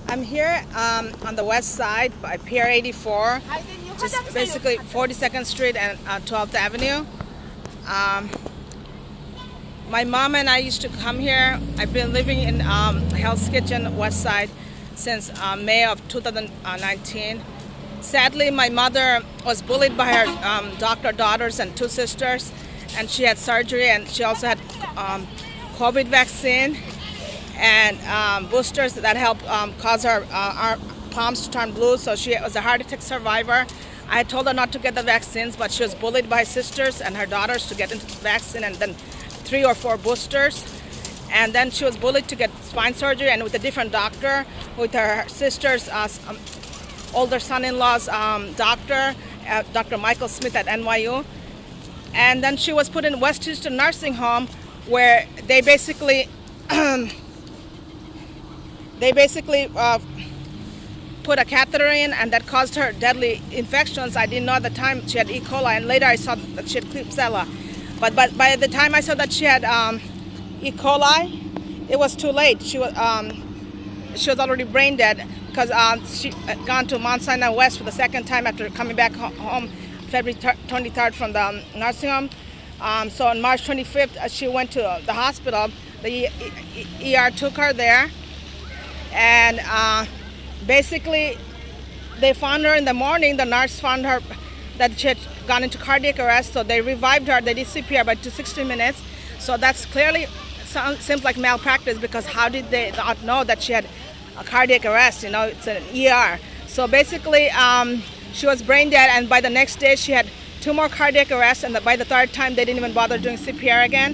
I'm here on the west side by Pier 84, just basically 42nd Street and 12th Avenue. Um, my mom and I used to come here. I've been living in Hell's Kitchen, west side, since May of 2019. Sadly, my mother was bullied by her doctor daughters and two sisters, and she had surgery, and she also had COVID vaccine and boosters that helped cause her palms to turn blue. So she was a heart attack survivor. I had told her not to get the vaccines, but she was bullied by her sisters and her daughters to get into the vaccine, and then 3 or 4 boosters. And then she was bullied to get spine surgery, and with a different doctor, with her sister's older son-in-law's doctor, Dr. Michael Smith at NYU. And then she was put in West Houston nursing home, where they basically put a catheter in, and that caused her deadly infections. I didn't know at the time she had E. coli, and later I saw that she had Klebsiella. But by the time I saw that she had E. coli, it was too late. She was already brain dead, because she had gone to Mount Sinai West for the second time after coming back home February 23rd from the nursing home. So on March 25th, she went to the hospital. The ER took her there, and basically they found her in the morning. The nurse found her that she had gone into cardiac arrest, so they revived her. They did CPR by 60 minutes. So that's clearly seems like malpractice, because how did they not know that she had a cardiac arrest? You know, it's an ER. So basically she was brain dead, and by the next day she had 2 more cardiac arrests, and by the third time they didn't even bother doing CPR again.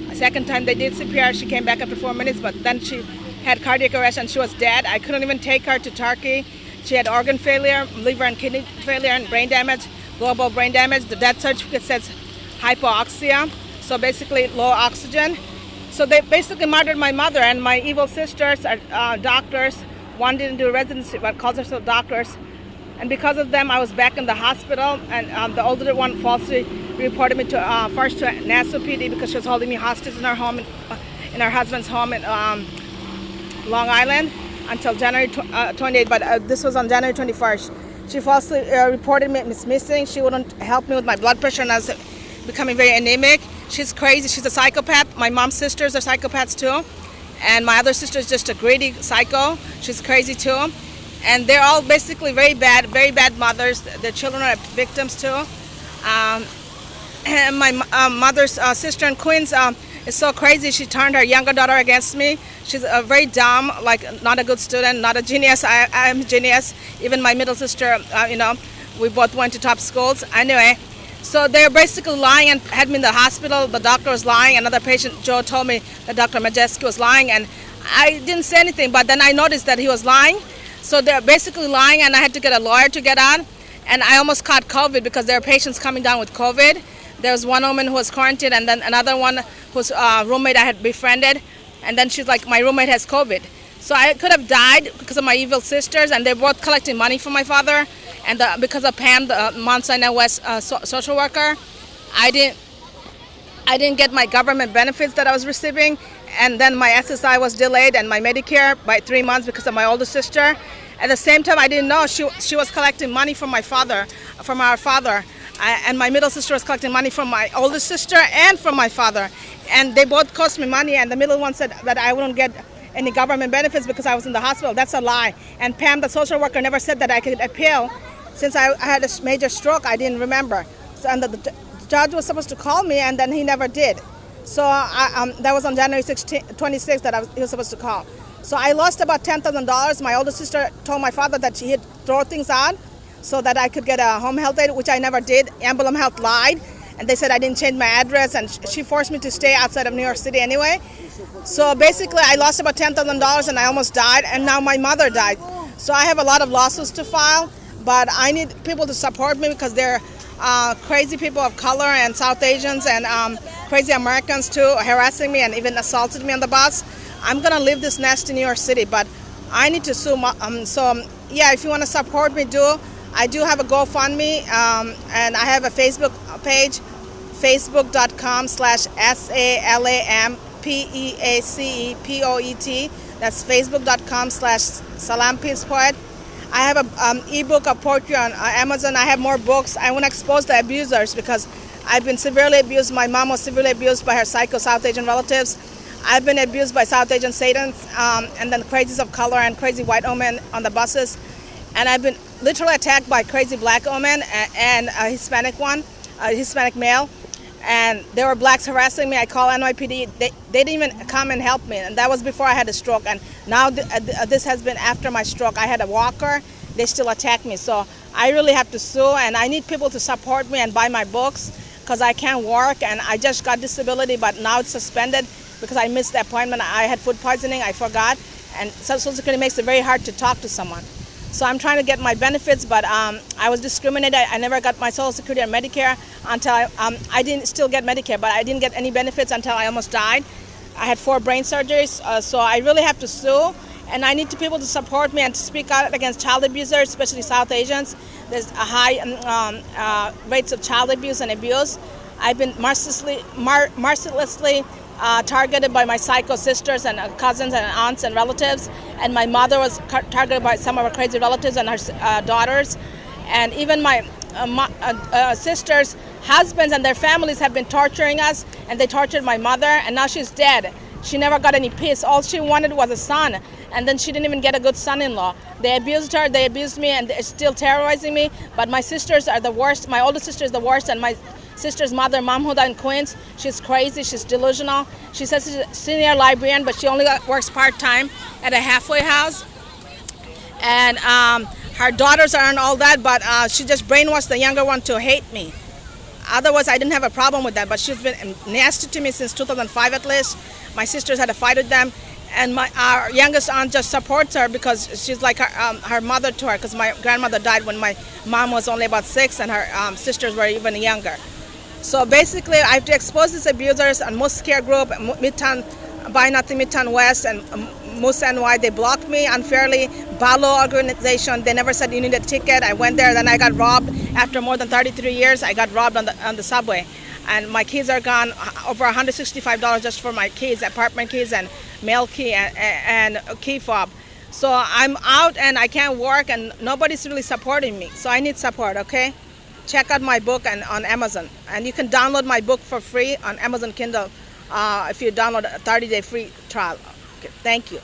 The second time they did CPR, she came back after 4 minutes, but then she had cardiac arrest and she was dead. I couldn't even take her to Turkey. She had organ failure, liver and kidney failure, and brain damage, global brain damage. The death certificate says hypoxia, so basically low oxygen. So they basically murdered my mother, and my evil sisters are doctors. One didn't do residency but calls herself doctors. And because of them, I was back in the hospital, and the older one falsely reported me to first to Nassau PD, because she was holding me hostage in her home, in her husband's home in Long Island, until January 28th. But this was on January 21st. She falsely reported me as missing. She wouldn't help me with my blood pressure, and I was becoming very anemic. She's crazy. She's a psychopath. My mom's sisters are psychopaths too, and my other sister is just a greedy psycho. She's crazy too. And they're all basically very bad mothers. Their children are victims too. And my mother's sister in Queens is so crazy. She turned her younger daughter against me. She's very dumb, like not a good student, not a genius. I am a genius. Even my middle sister, we both went to top schools. Anyway, so they're basically lying and had me in the hospital. The doctor was lying. Another patient, Joe, told me that Dr. Majeski was lying, and I didn't say anything. But then I noticed that he was lying. So they're basically lying, and I had to get a lawyer to get on. And I almost caught COVID, because there are patients coming down with COVID. There was one woman who was quarantined, and then another one whose roommate I had befriended. And then she's like, my roommate has COVID. So I could have died because of my evil sisters, and they're both collecting money for my father. And because of Pam, the Mount Sinai West social worker, I didn't get my government benefits that I was receiving. And then my SSI was delayed, and my Medicare by 3 months because of my older sister. At the same time, I didn't know she was collecting money from my father, from our father. And my middle sister was collecting money from my older sister and from my father. And they both cost me money, and the middle one said that I wouldn't get any government benefits because I was in the hospital. That's a lie. And Pam, the social worker, never said that I could appeal. Since I had a major stroke, I didn't remember. So, and the judge was supposed to call me, and then he never did. So that was on January 26th that he was supposed to call. So I lost about $10,000. My older sister told my father that she'd throw things on so that I could get a home health aid, which I never did. Emblem Health lied, and they said I didn't change my address, and she forced me to stay outside of New York City anyway. So basically, I lost about $10,000, and I almost died, and now my mother died. So I have a lot of lawsuits to file, but I need people to support me, because they're crazy people of color and South Asians and crazy Americans too, harassing me and even assaulted me on the bus. I'm gonna leave this nest in New York City, but I need to sue. Yeah, if you want to support me, do. I do have a GoFundMe, and I have a Facebook page, facebook.com/SALAMPEACEPOET. That's facebook.com/Salam Peace Poet. I have a ebook of poetry on Amazon. I have more books. I want to expose the abusers because I've been severely abused. My mom was severely abused by her psycho South Asian relatives. I've been abused by South Asian Satans, and then crazies of color and crazy white women on the buses. And I've been literally attacked by crazy black women and a Hispanic one, a Hispanic male. And there were blacks harassing me. I called NYPD. They didn't even come and help me. And that was before I had a stroke. And now this has been after my stroke. I had a walker. They still attack me. So I really have to sue. And I need people to support me and buy my books because I can't work. And I just got disability, but now it's suspended because I missed the appointment. I had food poisoning. I forgot. And Social Security makes it very hard to talk to someone. So I'm trying to get my benefits, but I was discriminated. I never got my Social Security and Medicare until I didn't still get Medicare, but I didn't get any benefits until I almost died. I had 4 brain surgeries, so I really have to sue, and I need people to support me and to speak out against child abusers, especially South Asians. There's a high rates of child abuse and abuse. I've been mercilessly targeted by my psycho sisters and cousins and aunts and relatives, and my mother was targeted by some of her crazy relatives and her daughters, and even my sisters' husbands and their families have been torturing us, and they tortured my mother, and now she's dead. She never got any peace. All she wanted was a son, and then she didn't even get a good son-in-law. They abused her, they abused me, and they're still terrorizing me, but my sisters are the worst. My older sister is the worst, and my sister's mother, Huda in Queens, she's crazy, she's delusional. She says she's a senior librarian, but she only works part-time at a halfway house. And her daughters aren't all that, but she just brainwashed the younger one to hate me. Otherwise, I didn't have a problem with that, but she's been nasty to me since 2005 at least. My sisters had a fight with them, and our youngest aunt just supports her because she's like her mother to her, because my grandmother died when my mom was only about 6 and her sisters were even younger. So basically, I have to expose these abusers on Mus Care Group, Midtown, Buy Nothing Midtown West, and Mus NY. They blocked me unfairly. Balo organization, they never said you need a ticket. I went there, then I got robbed. After more than 33 years, I got robbed on the subway. And my keys are gone, over $165 just for my keys, apartment keys and mail key and key fob. So I'm out and I can't work and nobody's really supporting me. So I need support, okay? Check out my book on Amazon. And you can download my book for free on Amazon Kindle if you download a 30-day free trial. Okay, thank you.